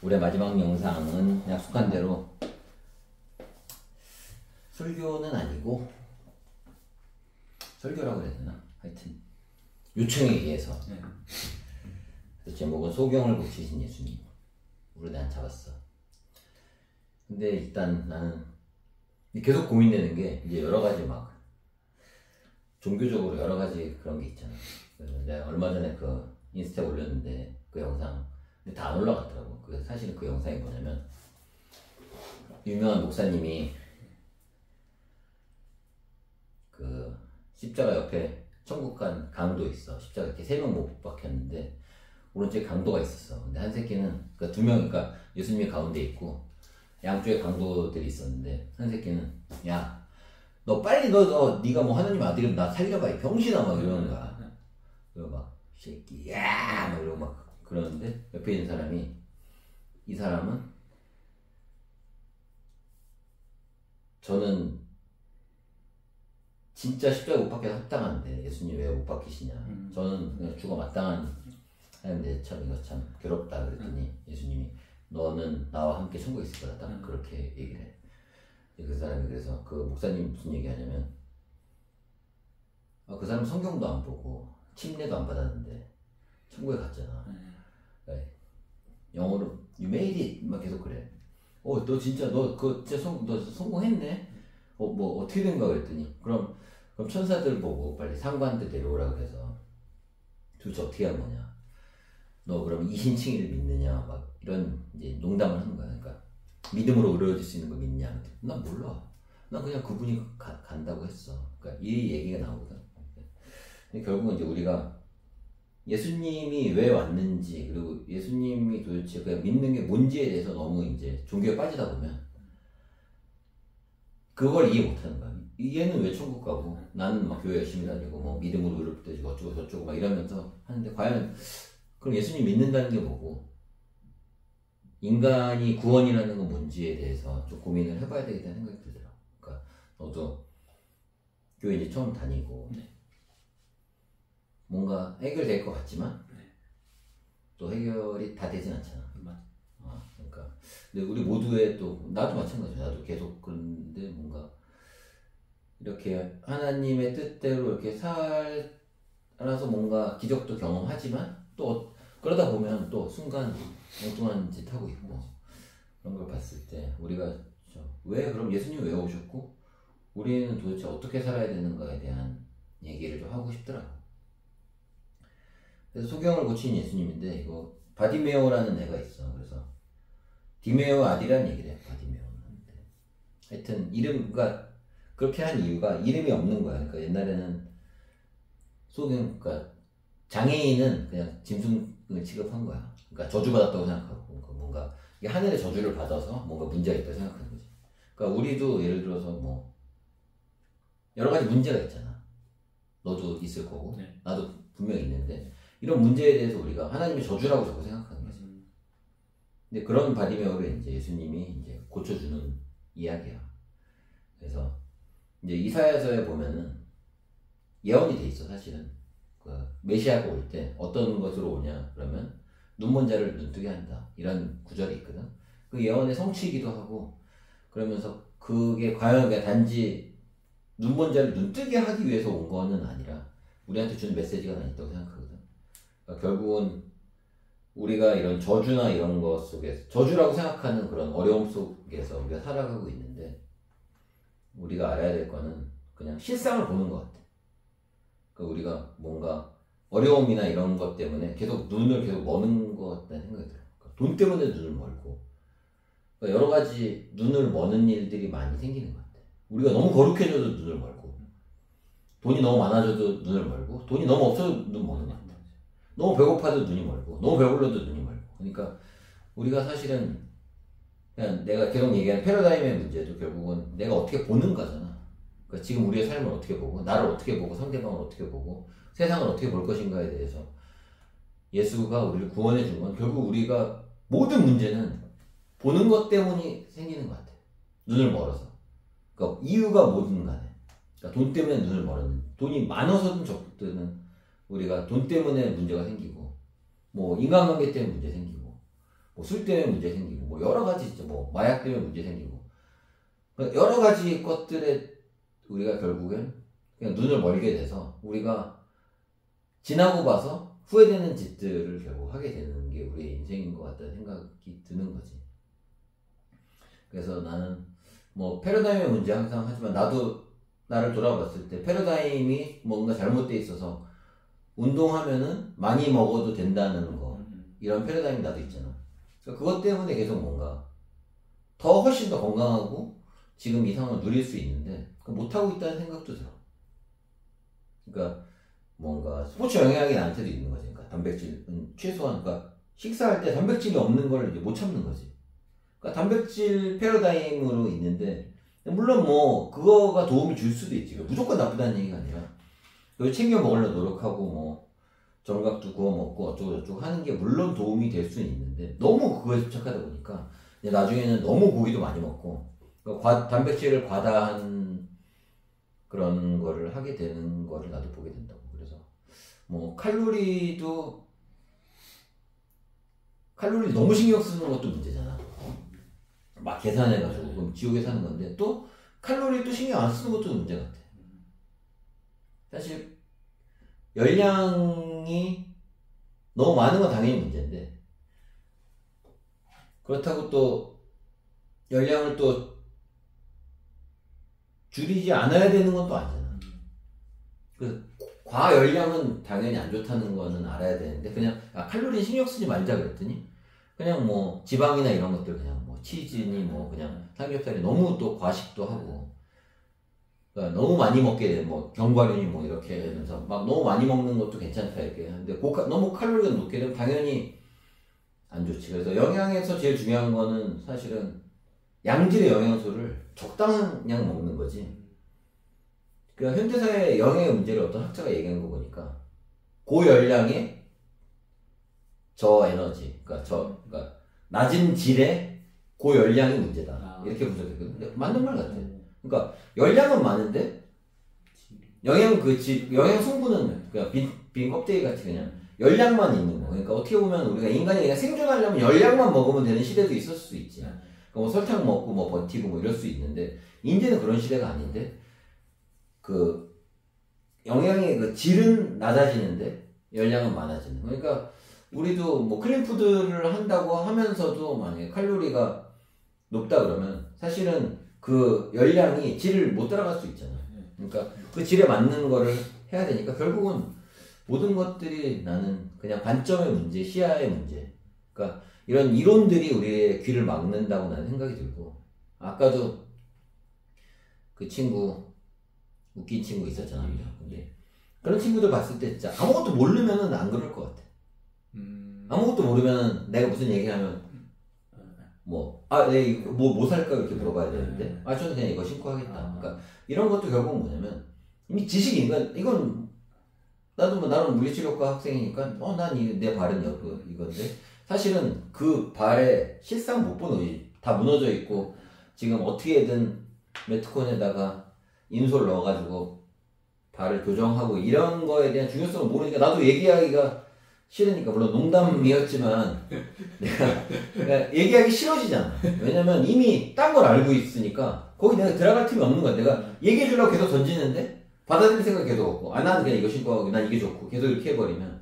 올해 마지막 영상은 약속한 대로 설교는 아니고 설교라고 해야 되나? 하여튼 요청에 의해서 제목은 소경을 고치신 예수님 우리 난 잡았어. 근데 일단 나는 계속 고민되는 게 이제 여러 가지 막 종교적으로 여러 가지 그런 게 있잖아. 그래서 내가 얼마 전에 그 인스타에 올렸는데 그 영상 근데 다 안 올라갔더라고. 사실은 그 영상이 뭐냐면 유명한 목사님이 그 십자가 옆에 천국 간 강도 있어. 십자가 이렇게 3명 못 박혔는데 오른쪽에 강도가 있었어. 근데 한 새끼는 그 2명 그러니까 예수님이 가운데 있고 양쪽에 강도들이 있었는데 한 새끼는 야 너 빨리 네가 뭐 하나님 아들이면 나 살려봐 이 병신아 막 이러는 거야. 그리고 막 새끼 야 막 이러고 막 그러는데 옆에 있는 사람이 이 사람은 저는 진짜 십자가에 못 박혀 합당한데 예수님 왜 못 박히시냐. 저는 그냥 죽어 마땅한 하는데 참 이거 참 괴롭다 그랬더니 예수님이 너는 나와 함께 천국에 있을 거다 딱 그렇게 얘기를 해. 그 사람이 그래서 그 목사님이 무슨 얘기 하냐면 그 사람 성경도 안 보고 침례도 안 받았는데 천국에 갔잖아. 그러니까 영어로 You made it 막 계속 그래. 너 진짜 너 성공했네. 뭐 어떻게 된 거야 그랬더니 그럼 천사들 보고 빨리 상관들 데려오라 그래서 도대체 어떻게 한 거냐. 너 그럼 이신칭의를 믿느냐 막 이런 이제 농담을 하는 거야. 그러니까 믿음으로 의로워질 수 있는 거 믿냐. 난 몰라. 난 그냥 그분이 간다고 했어. 그러니까 이 얘기가 나오거든. 근데 결국은 이제 우리가 예수님이 왜 왔는지 그리고 예수님이 도대체 그냥 믿는 게 뭔지에 대해서 너무 이제 종교에 빠지다 보면 그걸 이해 못하는 거야. 얘는 왜 천국 가고 나는 막 교회 열심히 다니고 뭐 믿음으로 의롭되지고 어쩌고 저쩌고 막 이러면서 하는데 과연 그럼 예수님 믿는다는 게 뭐고 인간이 구원이라는 건 뭔지에 대해서 좀 고민을 해봐야 되겠다는 생각이 들더라고. 그러니까 너도 교회 이제 처음 다니고 뭔가 해결될 것 같지만 또 해결이 다 되진 않잖아. 그러니까 근데 우리 모두의 또 나도 마찬가지야. 나도 계속 그런데 뭔가 이렇게 하나님의 뜻대로 이렇게 살아서 뭔가 기적도 경험하지만 또 그러다 보면 또 순간 엉뚱한 짓 하고 있고 그런 걸 봤을 때 우리가 왜 그럼 예수님 왜 오셨고 우리는 도대체 어떻게 살아야 되는가에 대한 얘기를 좀 하고 싶더라고. 그래서 소경을 고친 예수님인데 이거 바디메오라는 애가 있어. 그래서 디메오 아디라는 얘기를 해. 바디메오는. 하여튼 이름가 그렇게 한 이유가 이름이 없는 거야. 그러니까 옛날에는 소경 그러니까 장애인은 그냥 짐승을 취급한 거야. 그러니까 저주받았다고 생각하고 뭔가 이게 하늘의 저주를 받아서 뭔가 문제가 있다고 생각하는 거지. 그러니까 우리도 예를 들어서 뭐 여러 가지 문제가 있잖아. 너도 있을 거고 나도 분명히 있는데 이런 문제에 대해서 우리가 하나님의 저주라고 자꾸 생각하는 거지. 근데 그런 바디메오를 이제 예수님이 이제 고쳐주는 이야기야. 그래서 이제 이사야서에 보면은 예언이 돼 있어 사실은. 그 메시아가 올 때 어떤 것으로 오냐 그러면 눈먼 자를 눈뜨게 한다 이런 구절이 있거든. 그 예언의 성취이기도 하고 그러면서 그게 과연 단지 눈먼 자를 눈뜨게 하기 위해서 온 거는 아니라 우리한테 주는 메시지가 난 있다고 생각하거든. 그러니까 결국은 우리가 이런 저주나 이런 것 속에서 저주라고 생각하는 그런 어려움 속에서 우리가 살아가고 있는데 우리가 알아야 될 거는 그냥 실상을 보는 것 같아. 그러니까 우리가 뭔가 어려움이나 이런 것 때문에 눈을 계속 머는 것 같다는 생각이 들어요. 그러니까 돈 때문에 눈을 멀고 그러니까 여러 가지 눈을 머는 일들이 많이 생기는 것 같아. 우리가 너무 거룩해져도 눈을 멀고 돈이 너무 많아져도 눈을 멀고 돈이 너무 없어도 눈 머는 것 같아. 너무 배고파도 눈이 멀고 너무 배불러도 눈이 멀고 그러니까 우리가 사실은 그냥 내가 계속 얘기하는 패러다임의 문제도 결국은 내가 어떻게 보는 거잖아. 그러니까 지금 우리의 삶을 어떻게 보고 나를 어떻게 보고 상대방을 어떻게 보고 세상을 어떻게 볼 것인가에 대해서 예수가 우리를 구원해 준 건 결국 우리가 모든 문제는 보는 것 때문이 생기는 것 같아. 눈을 멀어서. 그러니까 이유가 뭐든 간에 그러니까 돈 때문에 눈을 멀었는 돈이 많아서든 적든 우리가 돈 때문에 문제가 생기고 뭐 인간관계 때문에 문제 생기고 뭐 술 때문에 문제 생기고, 뭐 여러 가지 있죠. 뭐 마약 때문에 문제 생기고, 여러 가지 것들에 우리가 결국엔 그냥 눈을 멀게 돼서 우리가 지나고 봐서 후회되는 짓들을 결국 하게 되는 게 우리의 인생인 것 같다는 생각이 드는 거지. 그래서 나는 뭐 패러다임의 문제 항상 하지만 나도 나를 돌아봤을 때 패러다임이 뭔가 잘못돼 있어서 운동하면은 많이 먹어도 된다는 거, 이런 패러다임이 나도 있잖아. 그래서 그것 때문에 계속 뭔가 더 훨씬 더 건강하고 지금 이 상황을 누릴 수 있는데 못하고 있다는 생각도 들어. 그러니까 뭔가 스포츠 영향이 나한테도 있는 거지. 그러니까 단백질은 최소한, 그러니까 식사할 때 단백질이 없는 걸 이제 못 참는 거지. 그러니까 단백질 패러다임으로 있는데, 물론 뭐 그거가 도움이 줄 수도 있지. 무조건 나쁘다는 얘기가 아니라 그걸 챙겨 먹으려고 노력하고 뭐 견과도 구워 먹고 어쩌고 저쩌고 하는 게 물론 도움이 될 수는 있는데, 너무 그거에 집착하다 보니까 이제 나중에는 너무 고기도 많이 먹고 단백질을 과다한 그런 거를 하게 되는 거를 나도 보게 된다고. 그래서 뭐 칼로리 너무 신경 쓰는 것도 문제잖아. 막 계산해가지고 그럼 지옥에 사는 건데, 또 칼로리 또 신경 안 쓰는 것도 문제 같아. 사실 열량이 너무 많은 건 당연히 문제인데, 그렇다고 또 열량을 또 줄이지 않아야 되는 건 또 아니잖아. 그 과열량은 당연히 안 좋다는 거는 알아야 되는데, 그냥 칼로리 신경 쓰지 말자 그랬더니 그냥 뭐 지방이나 이런 것들, 그냥 뭐 치즈니 뭐 그냥 삼겹살이 너무 또 과식도 하고, 그러니까 너무 많이 먹게 돼. 뭐 견과류니 뭐 이렇게 하면서 막 너무 많이 먹는 것도 괜찮다 이렇게 하는데, 너무 칼로리가 높게 되면 당연히 안 좋지. 그래서 영양에서 제일 중요한 거는 사실은 양질의 영양소를 적당한 양 먹는 거지. 그러니까 현대사회의 영양의 문제를 어떤 학자가 얘기한 거 보니까 고열량의 저에너지, 그러니까 낮은 질의 고열량이 문제다, 이렇게 분석했거든. 근데 맞는 말 같아. 그러니까 열량은 많은데 영양 성분은 그냥 빈 껍데기 같이 그냥 열량만 있는 거. 그러니까 어떻게 보면 우리가 인간이 그냥 생존하려면 열량만 먹으면 되는 시대도 있을 수 있지. 그러니까 뭐 설탕 먹고 뭐 버티고 뭐 이럴 수 있는데, 이제는 그런 시대가 아닌데, 그 영양의 그 질은 낮아지는데 열량은 많아지는. 그러니까 우리도 뭐 클린푸드를 한다고 하면서도 만약에 칼로리가 높다 그러면 사실은 그 열량이 질을 못 따라갈 수 있잖아. 그러니까 그 질에 맞는 거를 해야 되니까 결국은 모든 것들이 나는 그냥 관점의 문제, 시야의 문제. 그러니까 이런 이론들이 우리의 귀를 막는다고 나는 생각이 들고, 아까도 그 친구, 웃긴 친구 있었잖아. 근데 그런 친구들 봤을 때 진짜 아무것도 모르면은 안 그럴 것 같아. 아무것도 모르면 내가 무슨 얘기하면 뭐 살까 이렇게 물어봐야 되는데, 저는 그냥 이거 신고 하겠다. 그러니까 이런 것도 결국은 뭐냐면 이미 지식이, 이건 나도 뭐 나는 물리치료과 학생이니까 난 내 발은 이건데, 사실은 그 발에 실상 못 보는 거지. 다 무너져 있고 지금 어떻게든 메트콘에다가 인솔 넣어가지고 발을 교정하고 이런 거에 대한 중요성을 모르니까 나도 얘기하기가 싫으니까, 물론 농담이었지만 내가 얘기하기 싫어지잖아. 왜냐면 이미 딴 걸 알고 있으니까 거기 내가 들어갈 틈이 없는 거야. 내가 얘기해 주려고 계속 던지는데 받아들일 생각이 계속 없고, 나는 그냥 이거 신고 하고 난 이게 좋고 계속 이렇게 해버리면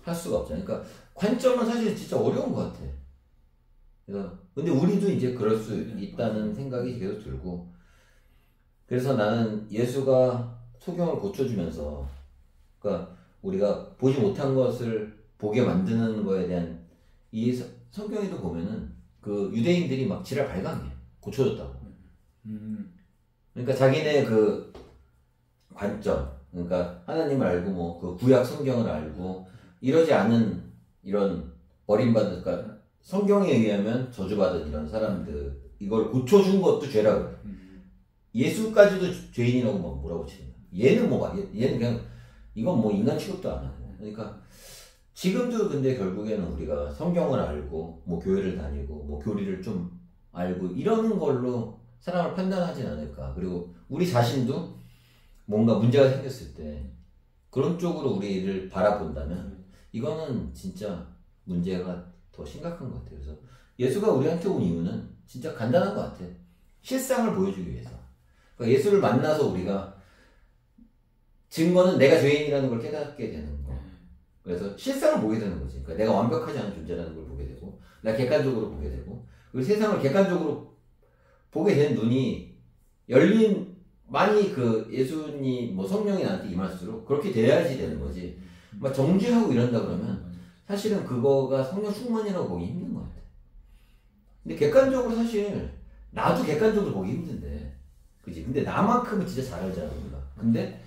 할 수가 없잖아. 그러니까 관점은 사실 진짜 어려운 것 같아. 그래서 근데 우리도 이제 그럴 수 있다는 생각이 계속 들고, 그래서 나는 예수가 소경을 고쳐주면서, 그러니까 우리가 보지 못한 것을 보게 만드는 거에 대한 이 성경에도 보면은 그 유대인들이 막 지랄 발광해. 고쳐줬다고. 그러니까 자기네 그 관점, 그러니까 하나님을 알고 뭐 그 구약 성경을 알고 이러지 않은 이런 버림받은, 그러니까 성경에 의하면 저주받은 이런 사람들, 이걸 고쳐준 것도 죄라 그래. 예수까지도 죄인이라고 막 몰아붙이는 거야. 얘는 그냥 이건 뭐 인간 취급도 안 하고. 그러니까 지금도 근데 결국에는 우리가 성경을 알고 뭐 교회를 다니고 뭐 교리를 좀 알고 이러는 걸로 사람을 판단하진 않을까. 그리고 우리 자신도 뭔가 문제가 생겼을 때 그런 쪽으로 우리를 바라본다면 이거는 진짜 문제가 더 심각한 것 같아요. 그래서 예수가 우리한테 온 이유는 진짜 간단한 것 같아. 실상을 보여주기 위해서. 그러니까 예수를 만나서 우리가 증거는 내가 죄인이라는 걸 깨닫게 되는 거. 그래서 실상을 보게 되는 거지. 그러니까 내가 완벽하지 않은 존재라는 걸 보게 되고, 내가 객관적으로 보게 되고, 그리고 세상을 객관적으로 보게 된 눈이 열린, 많이 그 예수님, 뭐 성령이 나한테 임할수록 그렇게 돼야지 되는 거지. 막 정죄하고 이런다 그러면 사실은 그거가 성령 충만이라고 보기 힘든 것 같아. 근데 객관적으로 사실 나도 객관적으로 보기 힘든데, 그지? 근데 나만큼은 진짜 잘 알잖아 우리가. 근데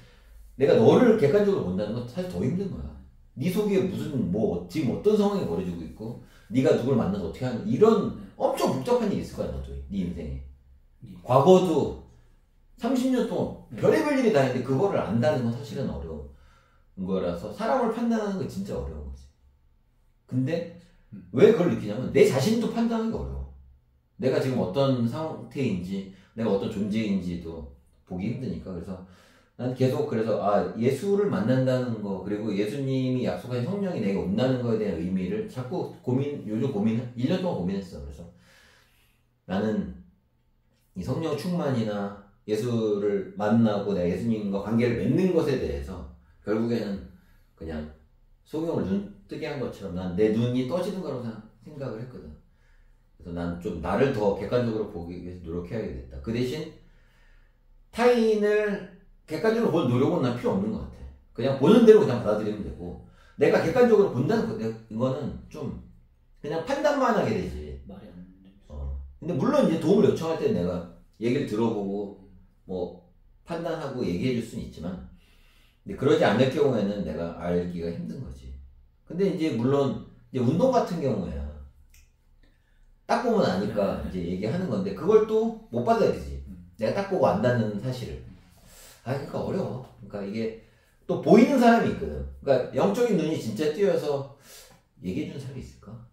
내가 너를 객관적으로 본다는 건 사실 더 힘든 거야. 네 속에 무슨 뭐 지금 어떤 상황이 벌어지고 있고, 네가 누굴 만나서 어떻게 하는, 이런 엄청 복잡한 일이 있을 거야 너도, 네 인생에. 과거도 30년 동안 별의별 일이 다 있는데 그거를 안다는 건 사실은 어려운 거라서 사람을 판단하는 건 진짜 어려운 거지. 근데 왜 그걸 느끼냐면 내 자신도 판단하기 어려워. 내가 지금 어떤 상태인지, 내가 어떤 존재인지도 보기 힘드니까. 그래서 난 계속, 그래서 예수를 만난다는 거, 그리고 예수님이 약속한 성령이 내게 온다는 거에 대한 의미를 자꾸 요즘 1년 동안 고민했어. 그래서 나는 이 성령 충만이나 예수를 만나고 내가 예수님과 관계를 맺는 것에 대해서 결국에는 그냥 소경을 눈 뜨게 한 것처럼 난 내 눈이 떠지는 거라고 생각을 했거든. 그래서 난 좀 나를 더 객관적으로 보기 위해서 노력해야겠다. 그 대신 타인을 객관적으로 볼 노력은 난 필요 없는 것 같아. 그냥 보는 대로 그냥 받아들이면 되고, 내가 객관적으로 본다는 거는 좀 그냥 판단만 하게 되지. 말이 안 돼. 근데 물론 이제 도움을 요청할 때 내가 얘기를 들어보고 뭐 판단하고 얘기해 줄 수는 있지만, 근데 그러지 않을 경우에는 내가 알기가 힘든 거지. 근데 이제 물론 이제 운동 같은 경우에야 딱 보면 아니까 이제 얘기하는 건데, 그걸 또 못 받아야 되지. 내가 딱 보고 안다는 사실을. 그러니까 어려워. 그러니까 이게 또 보이는 사람이 있거든. 그러니까 영적인 눈이 진짜 띄어서 얘기해 주는 사람이 있을까?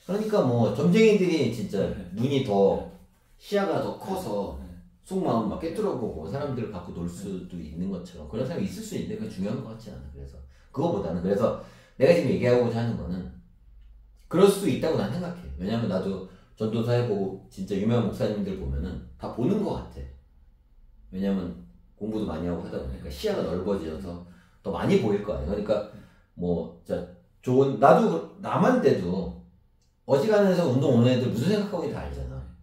그러니까 뭐 점쟁이들이 진짜 눈이 더, 시야가 더 커서 속마음 막 깨뚫어보고 사람들을 갖고 놀 수도 있는 것처럼 그런 사람이 있을 수 있는데 그게 중요한 것 같지 않아. 그래서 그거보다는, 그래서 내가 지금 얘기하고자 하는 거는 그럴 수 있다고 난 생각해. 왜냐면 나도 전도사 해보고 진짜 유명한 목사님들 보면은 다 보는 것 같아. 왜냐면 공부도 많이 하고 하다 보니까 시야가 넓어져서 더 많이 보일 거 아니야. 그러니까 뭐 진짜 좋은, 나도 나만 돼도 어지간해서 운동 오는 애들 무슨 생각하고 있는지 다 알잖아.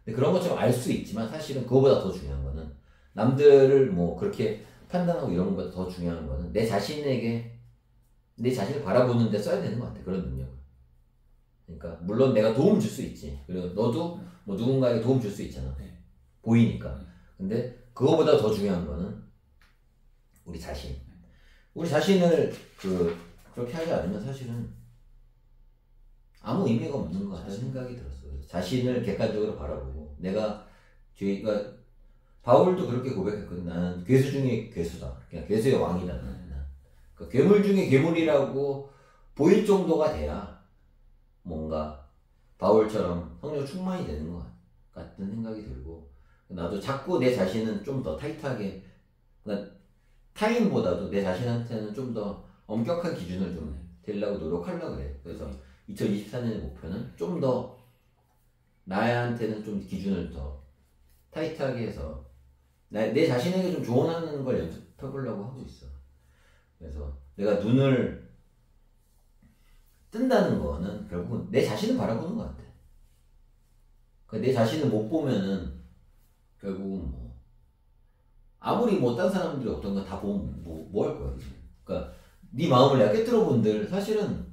근데 그런 것처럼 알 수 있지만 사실은 그거보다 더 중요한 거는, 남들을 뭐 그렇게 판단하고 이런 것보다 더 중요한 거는 내 자신에게, 내 자신을 바라보는 데 써야 되는 것 같아, 그런 능력을. 그러니까 물론 내가 도움 줄 수 있지. 그리고 너도 뭐 누군가에게 도움 줄 수 있잖아. 보이니까. 근데 그거보다 더 중요한 거는 우리 자신. 우리 자신을 그렇게 하지 않으면 사실은 아무 의미가 없는 것 같다는 생각이 들었어. 그래서 자신을 객관적으로 바라보고, 내가 그러니까 바울도 그렇게 고백했거든. 나는 괴수 중에 괴수다. 그냥 괴수의 왕이다. 그러니까 괴물 중에 괴물이라고 보일 정도가 돼야 뭔가 바울처럼 성령 충만이 되는 것 같은 생각이 들고, 나도 자꾸 내 자신은 좀 더 타이트하게, 그러니까 타인보다도 내 자신한테는 좀 더 엄격한 기준을 좀 되려고 노력하려고 그래. 그래서 2024년의 목표는 좀 더 나한테는 좀 기준을 더 타이트하게 해서 내 자신에게 좀 조언하는 걸 연습해보려고 하고 있어. 그래서 내가 눈을 뜬다는 거는 결국은 내 자신을 바라보는 것 같아. 그러니까 내 자신을 못 보면은 결국은 뭐 아무리 뭐 딴 사람들이 어떤 거 다 보면 뭐 할 거야. 그러니까 네 마음을 내가 깨뜨려 본들 사실은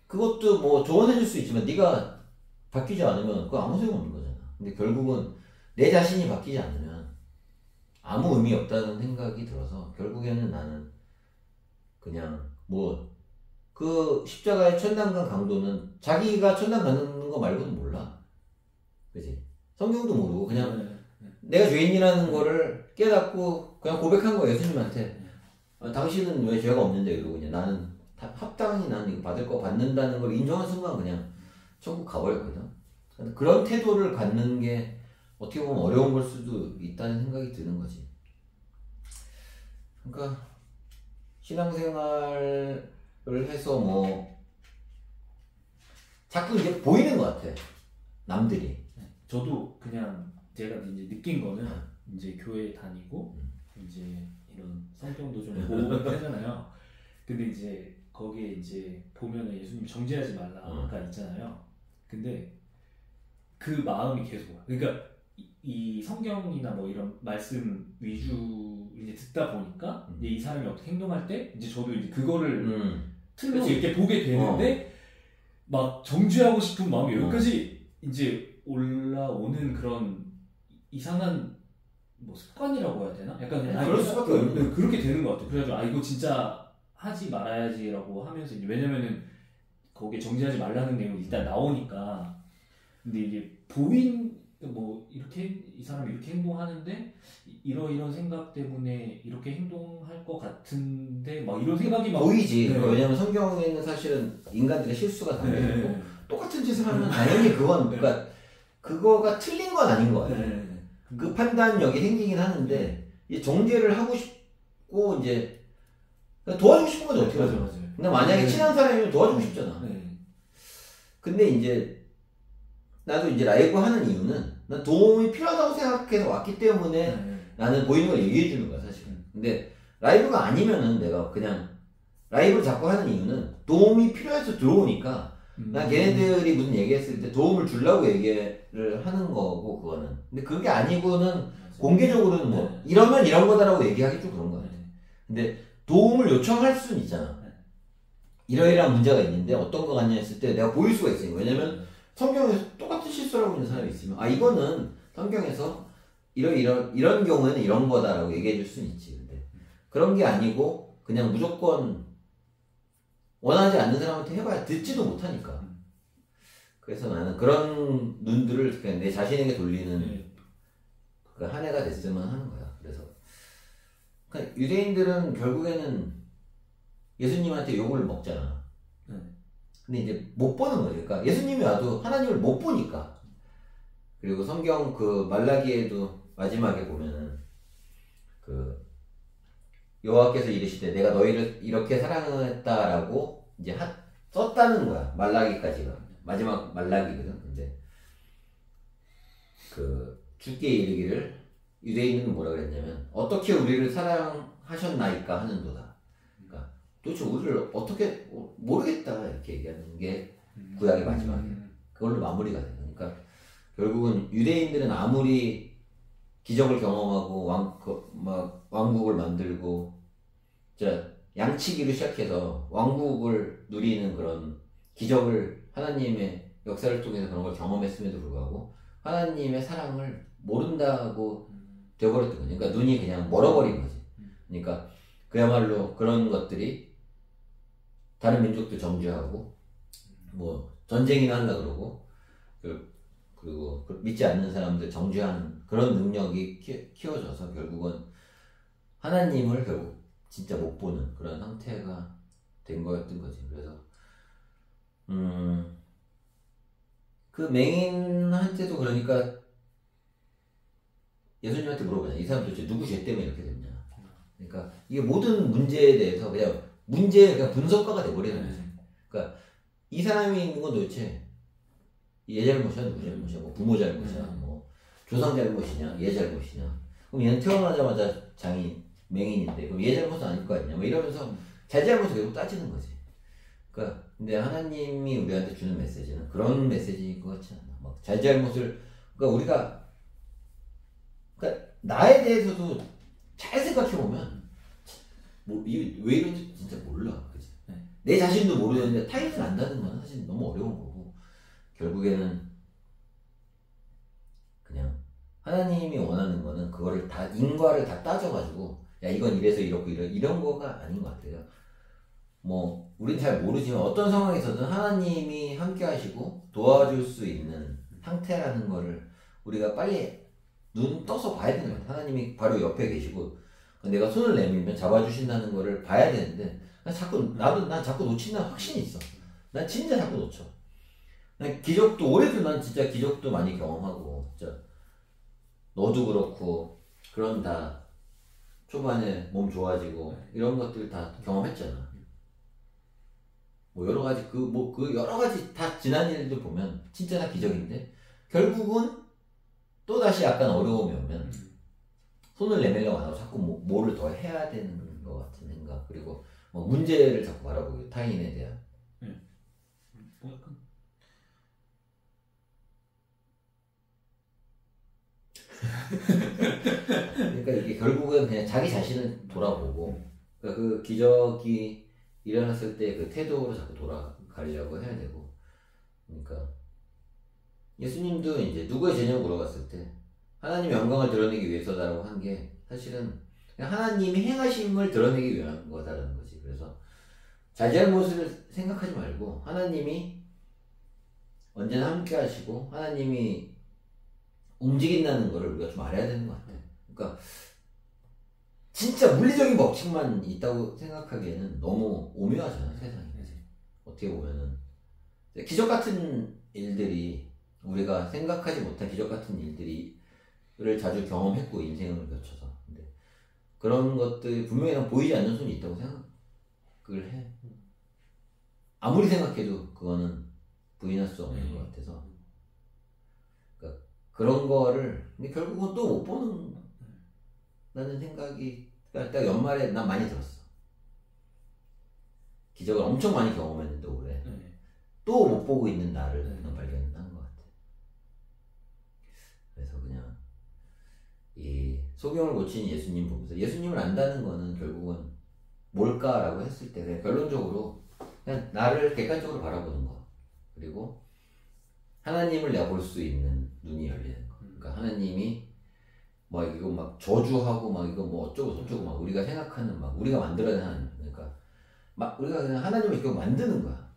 그것도 뭐 조언해줄 수 있지만 네가 바뀌지 않으면 그거 아무 소용 없는 거잖아. 근데 결국은 내 자신이 바뀌지 않으면 아무 의미 없다는 생각이 들어서, 결국에는 나는 그냥 뭐 그 십자가의 천당간 강도는 자기가 천당 가는 거 말고는 몰라. 그치? 성경도 모르고 그냥 내가 죄인이라는 거를 깨닫고 그냥 고백한 거야, 예수님한테. 당신은 왜 죄가 없는데 이러고, 그냥 나는 합당히 나는 이거 받을 거 받는다는 걸 인정한 순간 그냥 천국 가버렸거든. 그런 태도를 갖는 게 어떻게 보면 어려운 걸 수도 있다는 생각이 드는 거지. 그러니까 신앙생활을 해서 뭐 자꾸 이제 보이는 것 같아. 남들이. 저도 그냥 제가 이제 느낀 거는 이제 교회 다니고 이제 이런 성경도 좀 보고 하잖아요. 근데 이제 거기에 이제 보면은 예수님 정죄하지 말라가 있잖아요. 근데 그 마음이 계속 와. 그러니까 이 성경이나 뭐 이런 말씀 위주 이제 듣다 보니까 이제 이 사람이 어떻게 행동할 때 이제 저도 이제 그거를 틀로 이렇게 보게 되는데 막 정죄하고 싶은 마음이 여기까지 이제 올라오는 그런 이상한 뭐 습관이라고 해야 되나? 약간 그럴 수밖에 없는 그렇게 되는 것 같아요. 그래가지고 이거 진짜 하지 말아야지라고 하면서 이제 왜냐면은 거기에 정지하지 말라는 내용이 일단 나오니까. 근데 이게 뭐 이렇게 이 사람이 이렇게 행동하는데 이런 생각 때문에 이렇게 행동할 것 같은데 막 이런 생각이 막 보이지. 왜냐면 성경에는 사실은 인간들의 실수가 담겨있고 똑같은 짓을 하면 당연히 그러니까 그거가 틀린 건 아닌 거 같아요. 그 판단력이 생기긴 하는데 이 정죄를 하고 싶고 이제 도와주고 싶은 거죠. 어떻게 하죠? 근데 만약에 친한 사람이면 도와주고 싶잖아. 근데 이제 나도 이제 라이브 하는 이유는 난 도움이 필요하다고 생각해서 왔기 때문에 나는 보이는 걸 얘기해 주는 거야 사실은. 근데 라이브가 아니면은 내가 그냥 라이브를 자꾸 하는 이유는 도움이 필요해서 들어오니까 난 걔네들이 무슨 얘기했을 때 도움을 주려고 얘기를 하는 거고 그거는. 근데 그게 아니고는 공개적으로는 뭐 이러면 이런 거다라고 얘기하기 좀 그런 거 같아. 근데 도움을 요청할 수는 있잖아. 이러이러한 문제가 있는데 어떤 거 같냐 했을 때 내가 보일 수가 있으니까. 왜냐면 성경에서 똑같은 실수를 하고 있는 사람이 있으면 이거는 성경에서 이런 경우에는 이런 거다라고 얘기해 줄 수는 있지. 근데 그런 게 아니고 그냥 무조건 원하지 않는 사람한테 해봐야 듣지도 못하니까. 그래서 나는 그런 눈들을 그냥 내 자신에게 돌리는 그 한 해가 됐으면 하는 거야. 그래서 그러니까 유대인들은 결국에는 예수님한테 욕을 먹잖아. 근데 이제 못 보는 거지. 그러니까 예수님이 와도 하나님을 못 보니까. 그리고 성경 그 말라기에도 마지막에 보면은 그 여호와께서 이르시되 내가 너희를 이렇게 사랑했다라고 이제 썼다는 거야. 말라기까지가 마지막 말라기거든. 근데 그 주께 이르기를 유대인은 뭐라 그랬냐면 어떻게 우리를 사랑하셨나이까 하는도다. 그러니까 도대체 우리를 어떻게 모르겠다 이렇게 얘기하는 게 구약의 마지막이야. 그걸로 마무리가 돼. 그러니까 결국은 유대인들은 아무리 기적을 경험하고 왕국을 만들고 양치기로 시작해서 왕국을 누리는 그런 기적을 하나님의 역사를 통해서 그런 걸 경험했음에도 불구하고 하나님의 사랑을 모른다고 되어버렸던 거지. 그러니까 눈이 그냥 멀어버린 거지. 그러니까 그야말로 그런 것들이 다른 민족도 정죄하고 뭐 전쟁이나 하려고 그러고 그리고 믿지 않는 사람들 정죄하는 그런 능력이 키워져서 결국은 하나님을 결국 진짜 못 보는 그런 상태가 된 거였던 거지. 그래서 그 맹인한테도 그러니까 예수님한테 물어보냐. 이 사람 도대체 누구 죄 때문에 이렇게 됐냐. 그러니까 이게 모든 문제에 대해서 그냥 그냥 분석가가 돼버리는 거지. 그러니까 이 사람이 있는 건 도대체 얘 잘못이야 누구 잘못이야 뭐 부모 잘못이야 뭐 조상 잘못이냐 얘 잘못이냐. 그럼 얘는 태어나자마자 장인 맹인인데 그럼 얘 잘못은 아닐 거 아니냐 뭐 이러면서 자기 잘못을 계속 따지는 거지. 그러니까 근데 하나님이 우리한테 주는 메시지는 그런 메시지인 것 같지 않아. 막 자기 잘못을 그러니까 나에 대해서도 잘 생각해 보면 뭐 왜 이런지 진짜 몰라. 그치? 내 자신도 모르는데 타인을 안다는 건 사실 너무 어려운 거고 결국에는 그냥 하나님이 원하는 거는 그거를 다 인과를 다 따져가지고 야 이건 이래서 이렇고 이런 거가 아닌 것 같아요. 뭐 우린 잘 모르지만 어떤 상황에서든 하나님이 함께 하시고 도와줄 수 있는 상태라는 거를 우리가 빨리 눈 떠서 봐야 되는 거야. 하나님이 바로 옆에 계시고 내가 손을 내밀면 잡아주신다는 거를 봐야 되는데 난 자꾸 놓친다는 확신이 있어. 난 진짜 자꾸 놓쳐. 난 기적도 올해도 난 진짜 기적도 많이 경험하고 진짜 너도 그렇고 그런 다 초반에 몸 좋아지고 이런 것들 다 경험했잖아. 뭐 여러 가지 그 여러 가지 다 지난 일들 보면 진짜 다 기적인데 결국은 또 다시 약간 어려움이 오면 손을 내밀려고 안 하고 자꾸 뭐를 더 해야 되는 것 같은 생각. 그리고 뭐 문제를 자꾸 바라보고 타인에 대한. 뭐 약간 그러니까 이게 결국은 그냥 자기 자신을 돌아보고 그러니까 그 기적이 일어났을 때 그 태도로 자꾸 돌아가려고 해야 되고. 그러니까 예수님도 이제 누구의 제냐고 물어봤을 때 하나님의 영광을 드러내기 위해서다라고 한 게 사실은 그냥 하나님이 행하심을 드러내기 위한 거다라는 거지. 그래서 잘잘못을 생각하지 말고 하나님이 언제나 함께 하시고 하나님이 움직인다는 거를 우리가 좀 알아야 되는 것 같아. 그러니까 진짜 물리적인 법칙만 있다고 생각하기에는 너무 오묘하잖아 세상이. 어떻게 보면은 기적 같은 일들이 우리가 생각하지 못한 기적 같은 일들을 자주 경험했고 인생을 거쳐서. 근데 그런 것들이 분명히 난 보이지 않는 손이 있다고 생각을 해. 아무리 생각해도 그거는 부인할 수 없는 것 같아서. 그러니까 그런 거를 근데 결국은 또 못 보는다는 생각이 딱 연말에 난 많이 들었어. 기적을 엄청 많이 경험했는데 올해 또 못 보고 있는 나를 발견한 것 같아. 그래서 그냥 이 소경을 고친 예수님 보면서 예수님을 안다는 거는 결국은 뭘까라고 했을 때 그냥 결론적으로 그냥 나를 객관적으로 바라보는 거. 그리고 하나님을 내가 볼 수 있는 눈이 열리는 거. 그러니까 하나님이 막 이거 막 저주하고 막 이거 뭐 어쩌고 저쩌고 막 우리가 생각하는 막 우리가 만들어낸 하나님. 그러니까 막 우리가 그냥 하나님을 이렇게 만드는 거야.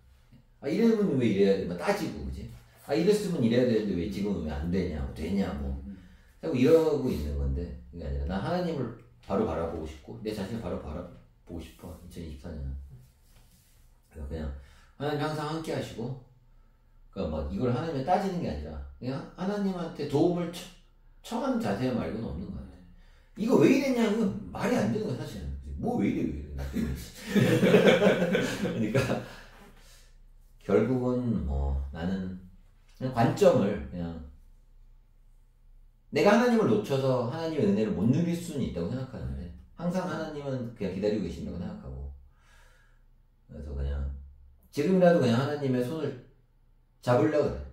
아 이러면 왜 이래야 돼? 막 따지고 그지? 아 이랬으면 이래야 되는데 왜 지금 왜 안 되냐? 뭐 되냐? 뭐 하고 이러고 있는 건데 그게 아니라 나 하나님을 바로 바라보고 싶고 내 자신을 바로 바라보고 싶어. 2024년은. 그래서 그냥 하나님 항상 함께 하시고 그러니까 막 이걸 하나님에 따지는 게 아니라 그냥 하나님한테 도움을 청하는 자세 말고는 없는 거 같아. 이거 왜 이랬냐면 말이 안 되는 거야 사실은. 뭐 왜 이래 왜 이래. 그러니까 결국은 뭐 나는 그냥 관점을 그냥 내가 하나님을 놓쳐서 하나님의 은혜를 못 누릴 수는 있다고 생각하는데 항상 하나님은 그냥 기다리고 계신다고 생각하고. 그래서 그냥 지금이라도 그냥 하나님의 손을 잡으려고 그래.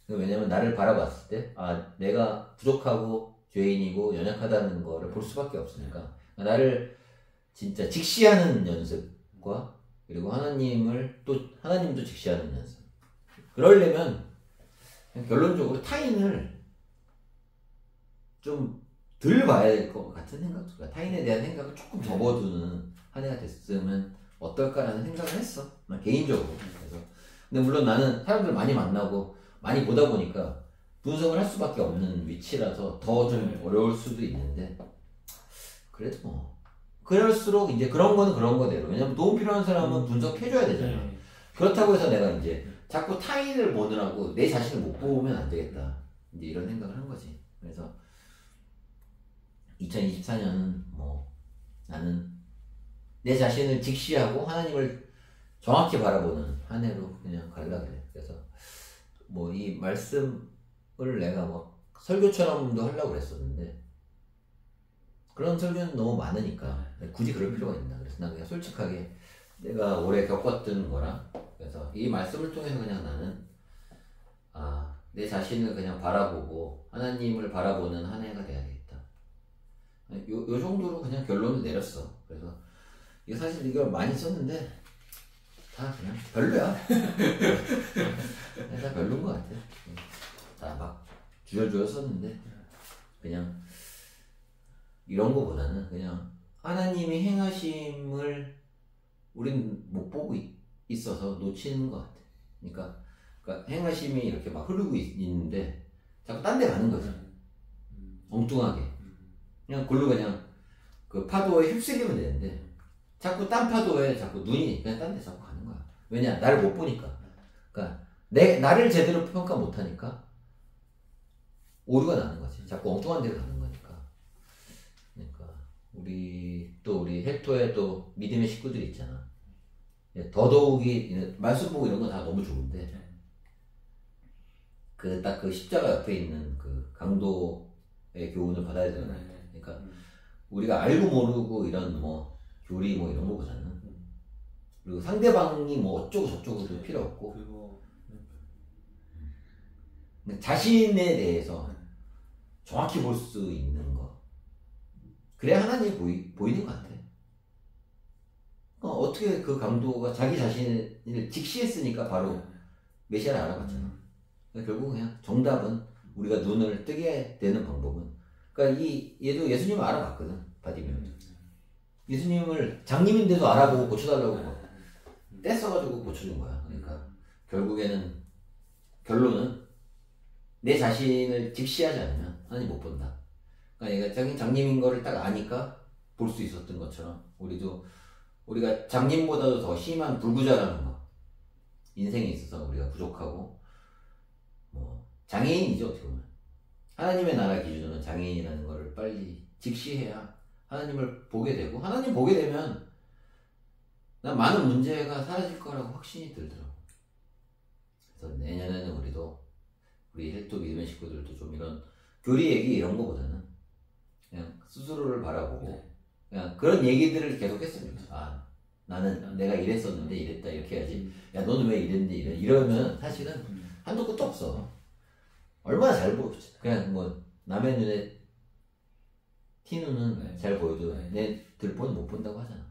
왜냐면 나를 바라봤을 때 아 내가 부족하고 죄인이고 연약하다는 거를 볼 수밖에 없으니까 나를 진짜 직시하는 연습과 그리고 하나님도 직시하는 연습. 그러려면 결론적으로 타인을 좀 덜 봐야 될 것 같은 생각도 들어요. 타인에 대한 생각을 조금 접어두는 한 해가 됐으면 어떨까라는 생각을 했어. 난 개인적으로. 그래서 근데 물론 나는 사람들 많이 만나고 많이 보다 보니까 분석을 할 수밖에 없는 위치라서 더 좀 어려울 수도 있는데 그래도 뭐 그럴수록 이제 그런 거는 그런 거대로. 왜냐면 도움 필요한 사람은 분석해줘야 되잖아. 그렇다고 해서 내가 이제 자꾸 타인을 보느라고 내 자신을 못 보면 안 되겠다. 이제 이런 생각을 한 거지. 그래서 2024년은 뭐 나는 내 자신을 직시하고 하나님을 정확히 바라보는 한 해로 그냥 가려고 그래. 그래서 뭐 이 말씀을 내가 뭐 설교처럼도 하려고 그랬었는데 그런 설교는 너무 많으니까 굳이 그럴 필요가 있나. 그래서 난 그냥 솔직하게 내가 올해 겪었던 거랑 그래서 이 말씀을 통해서 그냥 나는 내 자신을 그냥 바라보고 하나님을 바라보는 한 해가 돼야 되겠다. 요 정도로 그냥 결론을 내렸어. 그래서 이게 사실 이걸 많이 썼는데 다 그냥 별로야. 다 별로인 것 같아. 다 막 주저주저 썼는데 그냥 이런 거보다는 그냥 하나님이 행하심을 우린 못 보고 있어서 놓치는 것 같아. 그러니까 행하심이 이렇게 막 흐르고 있는데 자꾸 딴 데 가는 거지. 엉뚱하게. 그냥 글로 그냥 그 파도에 휩쓸리면 되는데 자꾸 딴 파도에 자꾸 눈이 그냥 딴 데 자꾸 가는 거야. 왜냐? 나를 못 보니까. 그러니까 나를 제대로 평가 못 하니까 오류가 나는 거지. 자꾸 엉뚱한 데로 가는 거니까. 우리 헬토에 또 믿음의 식구들이 있잖아. 더더욱이 말씀 보고 이런 거 다 너무 좋은데 그 딱 그 십자가 옆에 있는 그 강도의 교훈을 받아야 되는 것 같아. 그러니까 우리가 알고 모르고 이런 뭐 교리 뭐 이런 거보다는 그리고 상대방이 뭐 어쩌고 저쩌고도 필요 없고 자신에 대해서 정확히 볼 수 있는 거. 그래야 하나님이 보이는 것 같아. 어떻게 그 강도가 자기 자신을 직시했으니까 바로 메시아를 알아봤잖아. 그러니까 결국 그냥 정답은 우리가 눈을 뜨게 되는 방법은 그러니까 얘도 예수님을 알아봤거든. 바디메오도. 예수님을 장님인데도 알아보고 고쳐달라고 막 떼써가지고 고쳐준 거야. 그러니까 결론은 내 자신을 직시하지 않으면 하나님 못 본다. 그러니까 자기 장님인 거를 딱 아니까 볼 수 있었던 것처럼 우리가 장님보다도 더 심한 불구자라는 거. 인생에 있어서 우리가 부족하고 뭐 장애인이죠 어떻게 보면. 하나님의 나라 기준으로는 장애인이라는 거를 빨리 직시해야 하나님을 보게 되고 하나님 보게 되면 난 많은 문제가 사라질 거라고 확신이 들더라고. 그래서 내년에는 우리 헬토 믿음의 식구들도 좀 이런 교리 얘기 이런 거보다는 그냥 스스로를 바라보고 그냥 그런 얘기들을 계속 했으면 좋겠어. 나는 내가 이랬었는데 이랬다 이렇게 해야지. 야 너는 왜 이랬는데 이러면 사실은 한도 끝도 없어. 얼마나 잘 보지. 그냥 뭐 남의 눈에 티눈은 잘 보여도 내 들보는 못 본다고 하잖아.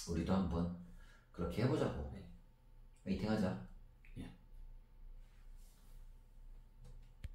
우리도 한번 그렇게 해보자고. 화이팅 하자.